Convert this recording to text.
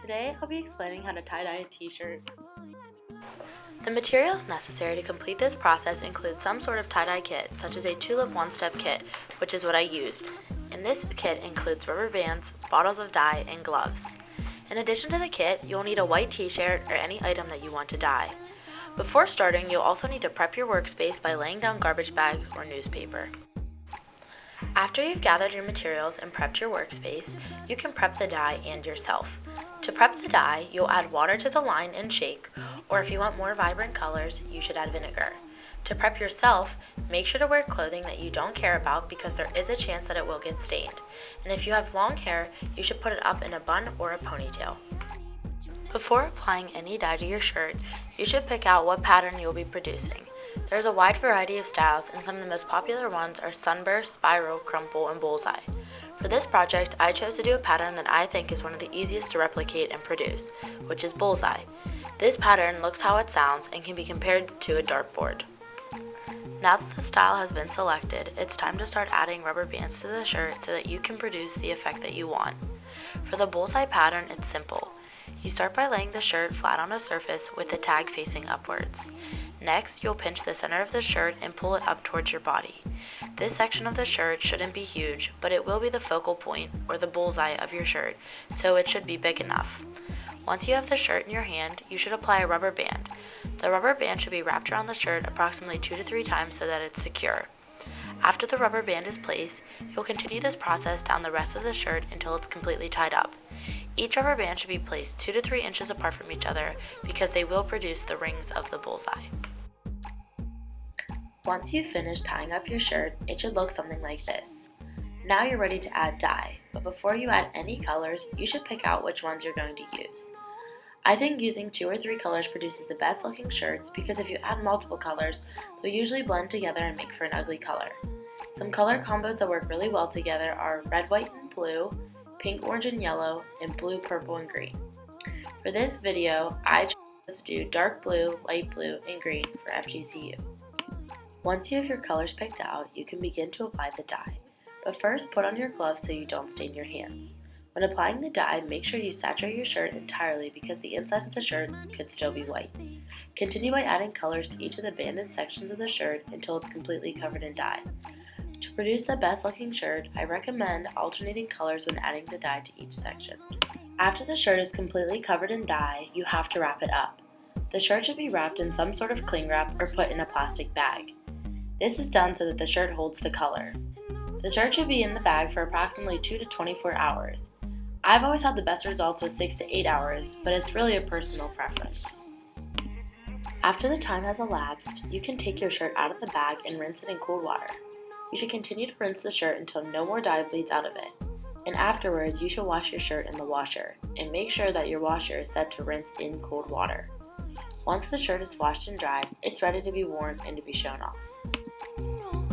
Today I'll be explaining how to tie-dye a t-shirt. The materials necessary to complete this process include some sort of tie-dye kit, such as a tulip one-step kit, which is what I used. And this kit includes rubber bands, bottles of dye, and gloves. In addition to the kit, you'll need a white t-shirt or any item that you want to dye. Before starting, you'll also need to prep your workspace by laying down garbage bags or newspaper. After you've gathered your materials and prepped your workspace, you can prep the dye and yourself. To prep the dye, you'll add water to the line and shake, or if you want more vibrant colors, you should add vinegar. To prep yourself, make sure to wear clothing that you don't care about because there is a chance that it will get stained. And if you have long hair, you should put it up in a bun or a ponytail. Before applying any dye to your shirt, you should pick out what pattern you will be producing. There's a wide variety of styles, and some of the most popular ones are sunburst, spiral, crumple, and bullseye. For this project, I chose to do a pattern that I think is one of the easiest to replicate and produce, which is bullseye. This pattern looks how it sounds and can be compared to a dartboard. Now that the style has been selected, it's time to start adding rubber bands to the shirt so that you can produce the effect that you want. For the bullseye pattern, it's simple. You start by laying the shirt flat on a surface with the tag facing upwards. Next, you'll pinch the center of the shirt and pull it up towards your body. This section of the shirt shouldn't be huge, but it will be the focal point, or the bullseye of your shirt, so it should be big enough. Once you have the shirt in your hand, you should apply a rubber band. The rubber band should be wrapped around the shirt approximately 2 to 3 times so that it's secure. After the rubber band is placed, you'll continue this process down the rest of the shirt until it's completely tied up. Each rubber band should be placed 2 to 3 inches apart from each other because they will produce the rings of the bullseye. Once you've finished tying up your shirt, it should look something like this. Now you're ready to add dye, but before you add any colors, you should pick out which ones you're going to use. I think using 2 or 3 colors produces the best looking shirts because if you add multiple colors, they'll usually blend together and make for an ugly color. Some color combos that work really well together are red, white, and blue, pink, orange, and yellow, and blue, purple, and green. For this video, I chose to do dark blue, light blue, and green for FGCU. Once you have your colors picked out, you can begin to apply the dye. But first, put on your gloves so you don't stain your hands. When applying the dye, make sure you saturate your shirt entirely because the inside of the shirt could still be white. Continue by adding colors to each of the banded sections of the shirt until it's completely covered in dye. To produce the best looking shirt, I recommend alternating colors when adding the dye to each section. After the shirt is completely covered in dye, you have to wrap it up. The shirt should be wrapped in some sort of cling wrap or put in a plastic bag. This is done so that the shirt holds the color. The shirt should be in the bag for approximately 2 to 24 hours. I've always had the best results with 6 to 8 hours, but it's really a personal preference. After the time has elapsed, you can take your shirt out of the bag and rinse it in cold water. You should continue to rinse the shirt until no more dye bleeds out of it. And afterwards, you should wash your shirt in the washer, and make sure that your washer is set to rinse in cold water. Once the shirt is washed and dried, it's ready to be worn and to be shown off.